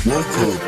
Welcome.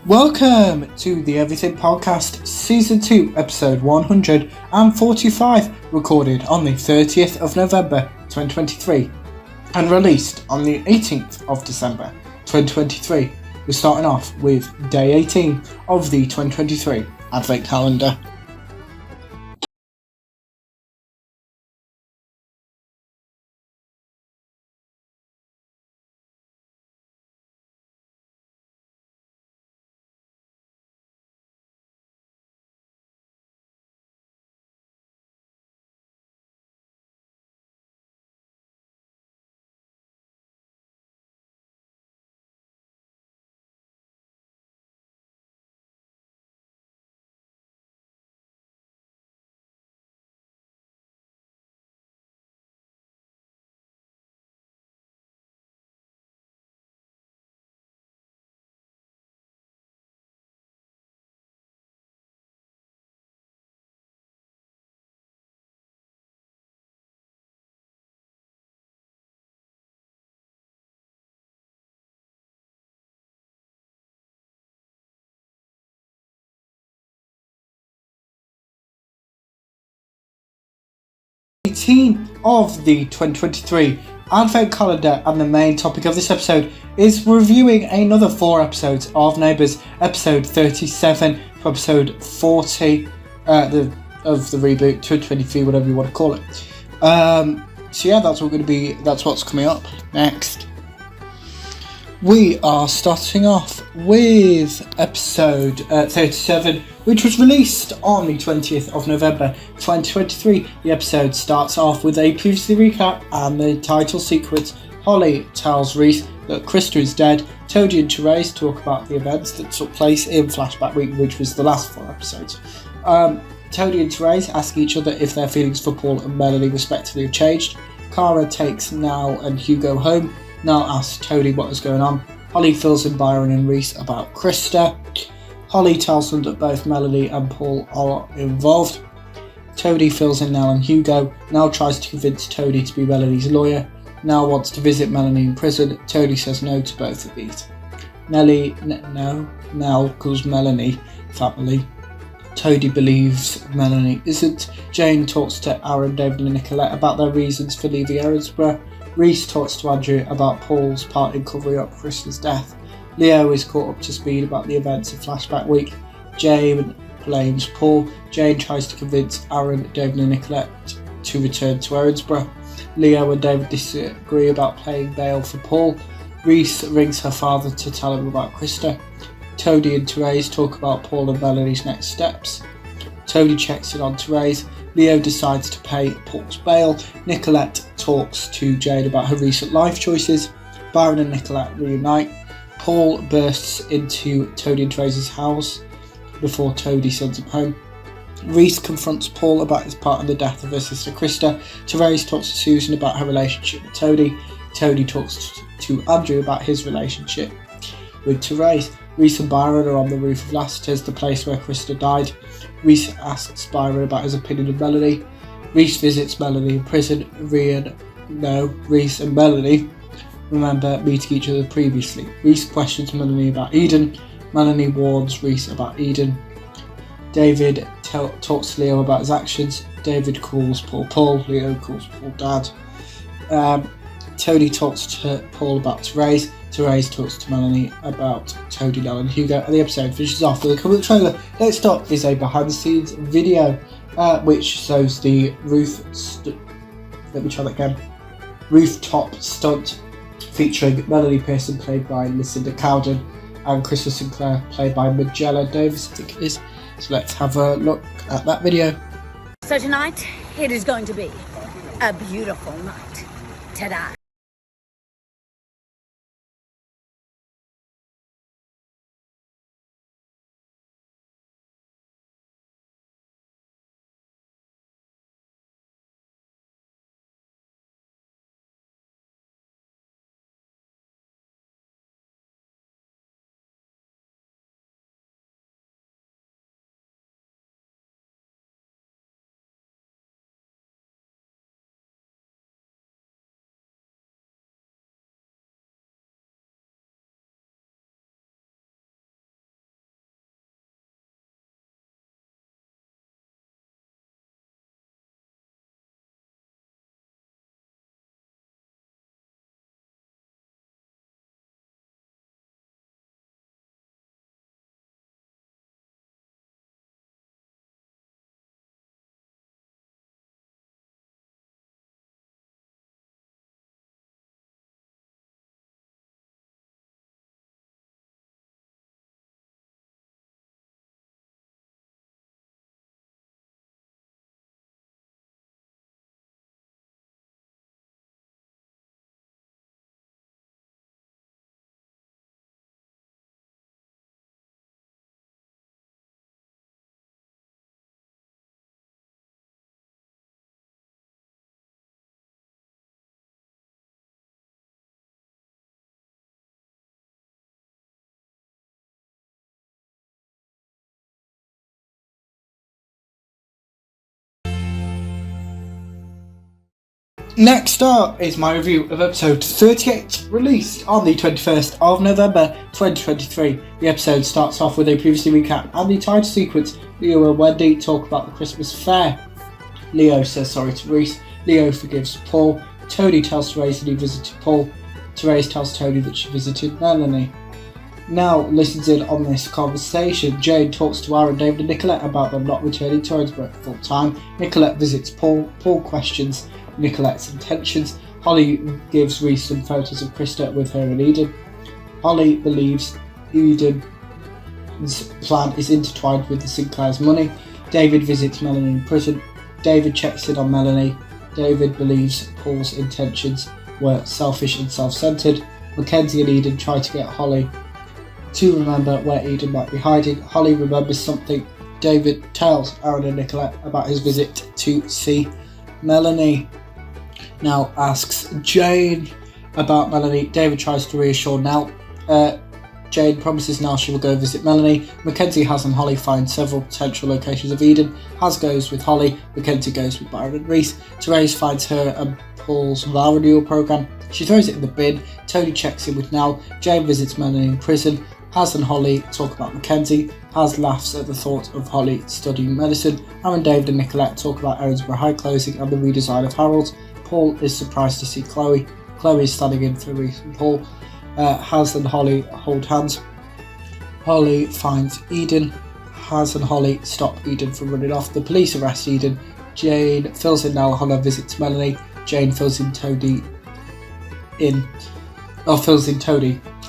Welcome to the Everything Podcast, Season 2, Episode 145, recorded on the 30th of November 2023 and released on the 18th of December 2023. We're starting off with Day 18 of the 2023 Advent Calendar. Of the 2023 Advent Calendar, and the main topic of this episode is reviewing another 4 episodes of Neighbours, episode 37 to episode 40 of the reboot, 223, whatever you want to call it. So yeah, that's what's coming up next. We are starting off with episode 37, which was released on the 20th of November 2023. The episode starts off with a previously recap and the title sequence. Holly tells Reese that Krista is dead. Toadie and Therese talk about the events that took place in Flashback Week, which was the last 4 episodes. Toadie and Therese ask each other if their feelings for Paul and Melanie respectively have changed. Cara takes Nal and Hugo home. Nal asks Toadie what is going on. Holly fills in Byron and Reese about Krista. Holly tells them that both Melanie and Paul are involved. Toadie fills in Nal and Hugo. Nal tries to convince Toadie to be Melanie's lawyer. Nal wants to visit Melanie in prison. Toadie says no to both of these. Nal calls Melanie family. Toadie believes Melanie isn't. Jane talks to Aaron, David and Nicolette about their reasons for leaving Erinsborough. Reese talks to Andrew about Paul's part in covering up Krista's death. Leo is caught up to speed about the events of Flashback Week. Jane blames Paul. Jane tries to convince Aaron, David and Nicolette to return to Erinsborough. Leo and David disagree about paying bail for Paul. Reese rings her father to tell him about Krista. Toadie and Therese talk about Paul and Melanie's next steps. Toadie checks in on Therese. Leo decides to pay Paul's bail. Nicolette talks to Jane about her recent life choices. Byron and Nicolette reunite. Paul bursts into Toadie and Therese's house before Toadie sends him home. Reese confronts Paul about his part in the death of her sister Krista. Therese talks to Susan about her relationship with Toadie. Toadie talks to Andrew about his relationship with Therese. Reese and Byron are on the roof of Lassiter's, the place where Krista died. Reese asks Byron about his opinion of Melanie. Reese visits Melanie in prison. Reese and Melanie remember meeting each other previously. Reese questions Melanie about Eden. Melanie warns Reese about Eden. David talks to Leo about his actions. David calls Paul Paul. Leo calls Paul Dad. Toadie talks to Paul about Therese. Therese talks to Melanie about Toadie, Nell and Hugo, and the episode finishes off with a couple of trailer. Next up is a behind the scenes video which shows the rooftop stunt featuring Melanie Pearson played by Lucinda Cowden and Krista Sinclair played by Magella Davis, I think it is. So let's have a look at that video. So tonight, it is going to be a beautiful night. Ta-da! Next up is my review of episode 38, released on the 21st of November 2023. The episode starts off with a previously recap and the title sequence. Leo and Wendy talk about the Christmas fair. Leo says sorry to Reese. Leo forgives Paul. Tony tells Therese that he visited Paul. Therese tells Tony that she visited Melanie. Nell listens in on this conversation. Jane talks to Aaron, David and Nicolette about them not returning to Owensboro full time. Nicolette visits Paul. Paul questions Nicolette's intentions. Holly gives Reese some photos of Krista with her and Eden. Holly believes Eden's plan is intertwined with the Sinclair's money. David visits Melanie in prison. David checks in on Melanie. David believes Paul's intentions were selfish and self-centered. Mackenzie and Eden try to get Holly to remember where Eden might be hiding. Holly remembers something. David tells Aaron and Nicolette about his visit to see Melanie. Now asks Jane about Melanie. David tries to reassure Nell. Jane promises Nell she will go visit Melanie. Mackenzie, Haz and Holly find several potential locations of Eden. Haz goes with Holly. Mackenzie goes with Byron and Reese. Therese finds her and Paul's vow renewal program. She throws it in the bin. Tony checks in with Nell. Jane visits Melanie in prison. Haz and Holly talk about Mackenzie. Haz laughs at the thought of Holly studying medicine. Aaron, David and Nicolette talk about Owensboro High closing and the redesign of Harold's. Paul is surprised to see Chloe. Chloe is standing in for Reese and Paul. Haz and Holly hold hands. Holly finds Eden. Haz and Holly stop Eden from running off. The police arrest Eden. Jane fills in Nell on her visit to Melanie. Jane fills in Toadie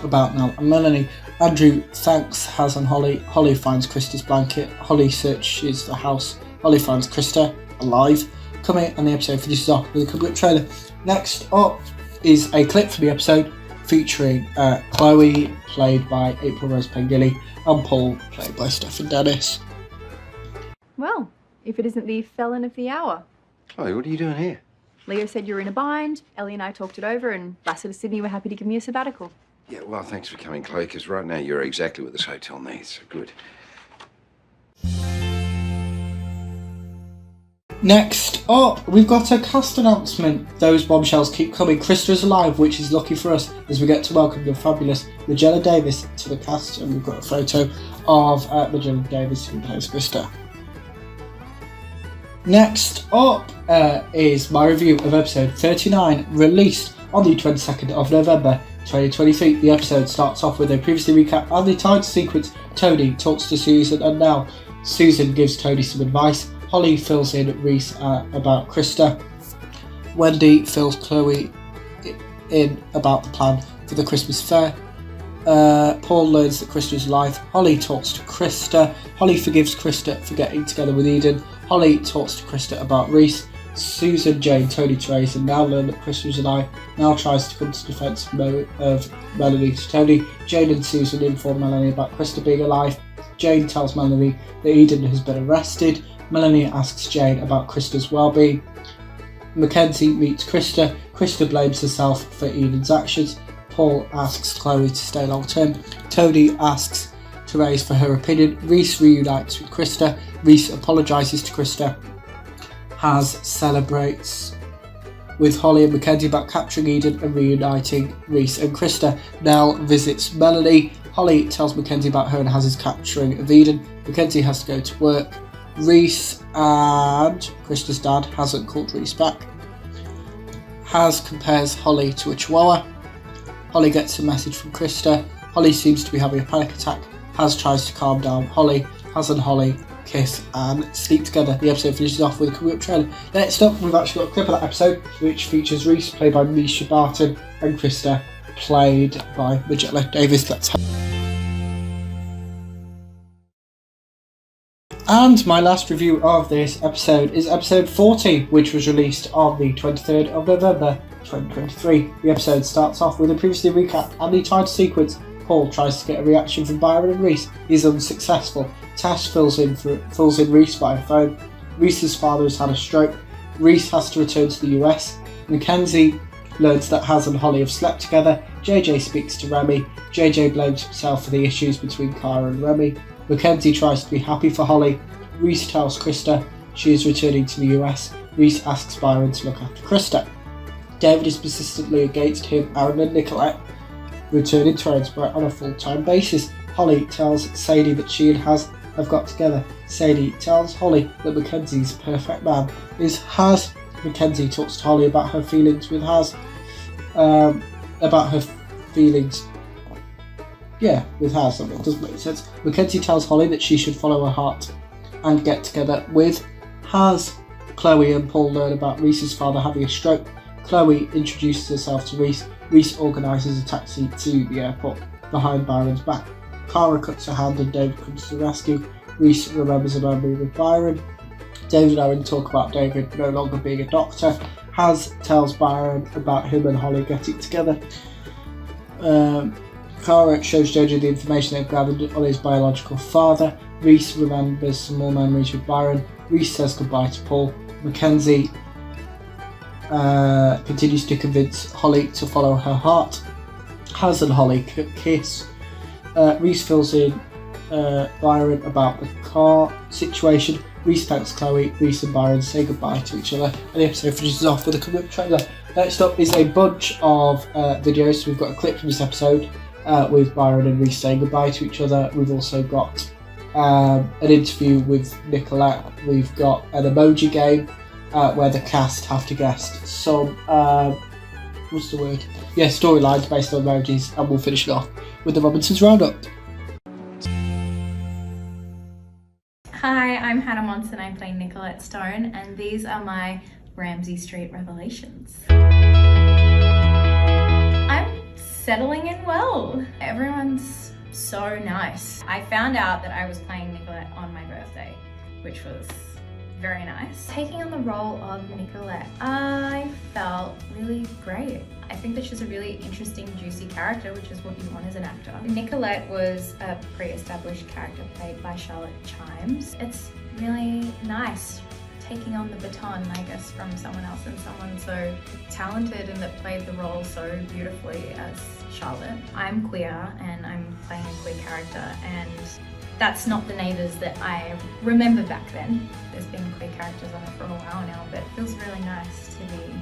about Nell and Melanie. Andrew thanks Haz and Holly. Holly finds Krista's blanket. Holly searches the house. Holly finds Krista alive. Coming, and the episode finishes off with a complete trailer. Next up is a clip from the episode featuring Chloe, played by April Rose Pengilly, and Paul, played by Stephen Dennis. Well, if it isn't the felon of the hour. Chloe, what are you doing here? Leo said you were in a bind, Ellie and I talked it over, and Bassett and Sydney were happy to give me a sabbatical. Yeah, well, thanks for coming, Chloe, because right now you're exactly what this hotel needs. So good. Next up, we've got a cast announcement. Those bombshells keep coming. Krista is alive, which is lucky for us as we get to welcome the fabulous Magella Davis to the cast, and we've got a photo of Magella Davis who plays Krista. Next up is my review of episode 39, released on the 22nd of November 2023. The episode starts off with a previously recap and the title sequence. Tony talks to Susan, and now Susan gives Tony some advice. Holly fills in Reese about Krista. Wendy fills Chloe in about the plan for the Christmas fair. Paul learns that Krista is alive. Holly talks to Krista. Holly forgives Krista for getting together with Eden. Holly talks to Krista about Reese. Susan, Jane, Tony, Teresa now learn that Krista is alive. Now tries to come to defence of Melanie to Tony. Jane and Susan inform Melanie about Krista being alive. Jane tells Melanie that Eden has been arrested. Melanie asks Jane about Krista's well-being. Mackenzie meets Krista. Krista blames herself for Eden's actions. Paul asks Chloe to stay long-term. Tony asks Therese for her opinion. Reese reunites with Krista. Reese apologises to Krista. Haz celebrates with Holly and Mackenzie about capturing Eden and reuniting Reese and Krista. Nell visits Melanie. Holly tells Mackenzie about her and Haz's capturing of Eden. Mackenzie has to go to work. Reese and Krista's dad hasn't called Reese back. Haz compares Holly to a chihuahua. Holly gets a message from Krista. Holly seems to be having a panic attack. Haz tries to calm down Holly. Haz and Holly kiss and sleep together. The episode finishes off with a coming up trailer. Next up, we've actually got a clip of that episode which features Reese played by Misha Barton and Krista played by Magella Davis. Let's have. And my last review of this episode is episode 40, which was released on the 23rd of November 2023. The episode starts off with a previously recap and the title sequence. Paul tries to get a reaction from Byron and Reese. He's unsuccessful. Tess fills in Reese by phone. Reese's father has had a stroke. Reese has to return to the US. Mackenzie learns that Haz and Holly have slept together. JJ speaks to Remy. JJ blames himself for the issues between Cara and Remy. Mackenzie tries to be happy for Holly. Reese tells Krista she is returning to the US. Reese asks Byron to look after Krista. David is persistently against him, Aaron and Nicolette returning to Owensboro on a full-time basis. Holly tells Sadie that she and Haz have got together. Sadie tells Holly that Mackenzie's perfect man is Haz. Mackenzie talks to Holly about her feelings with Haz. With Haz, it doesn't make sense. Mackenzie tells Holly that she should follow her heart and get together with Haz. Chloe and Paul learn about Reese's father having a stroke. Chloe introduces herself to Reese. Reese organises a taxi to the airport behind Byron's back. Cara cuts her hand and David comes to the rescue. Reese remembers a memory with Byron. David and Aaron talk about David no longer being a doctor. Haz tells Byron about him and Holly getting together. Cara shows JJ the information they've gathered on his biological father. Reese remembers some more memories with Byron. Reese says goodbye to Paul. Mackenzie continues to convince Holly to follow her heart. Haz and Holly kiss. Reese fills in Byron about the car situation. Reese thanks Chloe. Reese and Byron say goodbye to each other, and the episode finishes off with a coming up trailer. Next up is a bunch of videos. So we've got a clip from this episode with Byron and Reese saying goodbye to each other. We've also got an interview with Nicolette. We've got an emoji game where the cast have to guess some storylines based on emojis, and we'll finish it off with the Robinsons Roundup. Hi, I'm Hannah Monson. I'm playing Nicolette Stone, and these are my Ramsey Street revelations. I'm settling in well. Everyone's so nice. I found out that I was playing Nicolette on my birthday, which was very nice. Taking on the role of Nicolette, I felt really great. I think that she's a really interesting, juicy character, which is what you want as an actor. Nicolette was a pre-established character played by Charlotte Chimes. It's really nice taking on the baton, I guess, from someone else, and someone so talented and that played the role so beautifully as Charlotte. I'm queer and I'm playing a queer character, and that's not the Neighbours that I remember back then. There's been queer characters on it for a while now, but it feels really nice to be in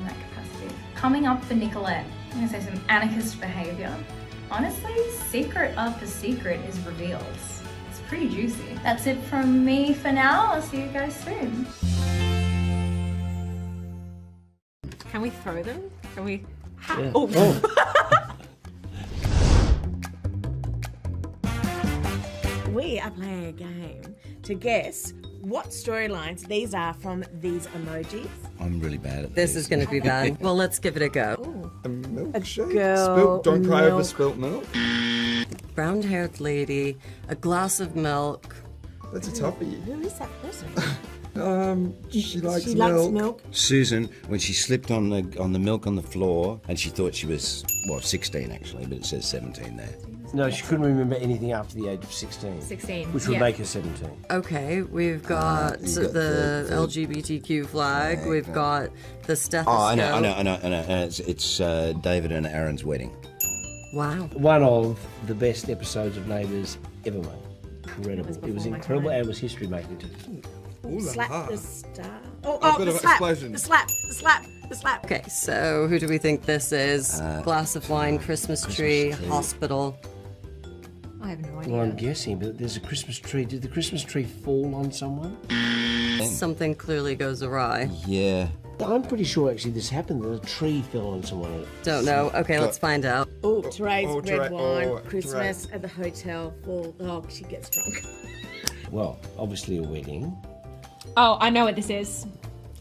that capacity. Coming up for Nicolette, I'm gonna say some anarchist behaviour. Honestly, secret after secret is revealed. It's pretty juicy. That's it from me for now. I'll see you guys soon. Can we throw them? Can we? Yeah. Oh. we are playing a game to guess what storylines these are from these emojis. I'm really bad at This is going to be bad. Well, let's give it a go. A milkshake? girl Don't cry over milk. spilt milk. Brown-haired lady, a glass of milk. That's a toughie. Who is that person? She likes She milk. likes milk. Susan, when she slipped on the milk on the floor, and she thought she was 16 actually, but it says 17 there. No, she couldn't remember anything after the age of 16. 16. Which would make her 17. Okay, we've got, the LGBTQ flag. We've got the stethoscope. Oh, I know. It's David and Aaron's wedding. Wow. One of the best episodes of Neighbours ever made. Incredible. It was incredible and it was history making too. Slap the star. Oh, bit the of slap. explosion. The slap. Okay, so who do we think this is? Glass of wine, Christmas tree, hospital. I have no idea. Well, I'm guessing, but there's a Christmas tree. Did the Christmas tree fall on someone? Something clearly goes awry. Yeah. I'm pretty sure actually this happened. That a tree fell on someone. Don't know. Okay, let's find out. Oh, Therese, red wine, oh, Christmas at the hotel. Oh, she gets drunk. Well, obviously a wedding. Oh, I know what this is.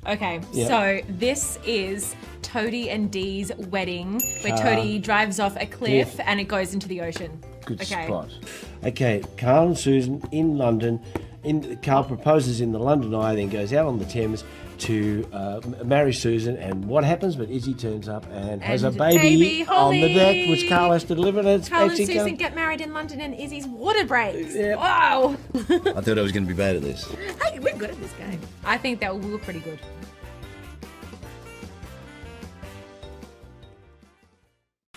Okay, Yeah. so this is Toadie and Dee's wedding, where Toadie drives off a cliff and it goes into the ocean. Good Okay. spot. Okay, Carl and Susan in London. Carl proposes in the London Eye, then goes out on the Thames to marry Susan. And what happens? But Izzy turns up and has a And baby on the Holly. deck, which Carl has to deliver. And it's Carl and actually Susan get married in London and Izzy's water breaks. Yeah. Wow. I thought I was going to be bad at this. Hey, we're good at this game. I think that we were pretty good.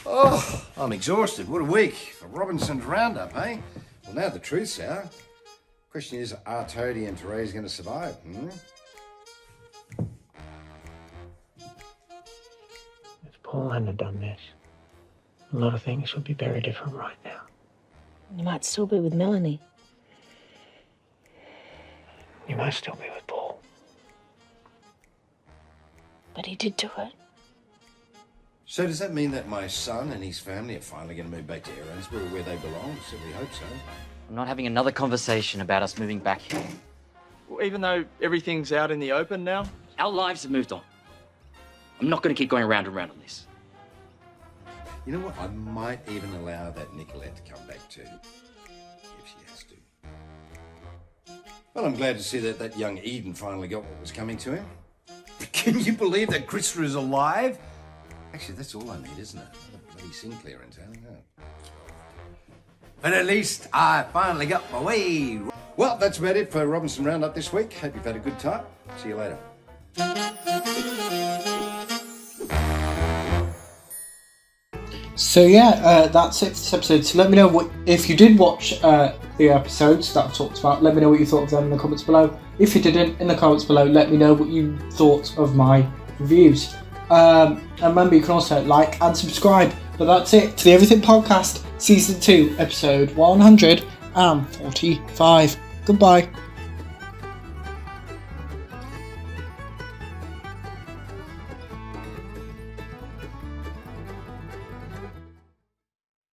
Oh, I'm exhausted. What a week for Robinson's roundup, eh? Well, now the truth's out. Question is, are Toadie and Therese going to survive? If Paul hadn't done this, a lot of things would be very different right now. You might still be with Melanie. You might still be with Paul. But he did do it. So does that mean that my son and his family are finally going to move back to Erinsborough where they belong? Certainly hope so. I'm not having another conversation about us moving back here. Well, even though everything's out in the open now? Our lives have moved on. I'm not going to keep going round and round on this. You know what? I might even allow that Nicolette to come back too, if she has to. Well, I'm glad to see that young Eden finally got what was coming to him. Can you believe that Krista is alive? Actually, that's all I need, isn't it? Another bloody Sinclair in town. Yeah. But at least I finally got my way. Well, that's about it for Robinson Roundup this week. Hope you've had a good time. See you later. So yeah, that's it for this episode. So let me know what if you did watch the episodes that I've talked about. Let me know what you thought of them in the comments below. If you didn't, in the comments below, let me know what you thought of my reviews. And remember, you can also like and subscribe. But that's it to the Everything Podcast, Season 2, Episode 145. Goodbye.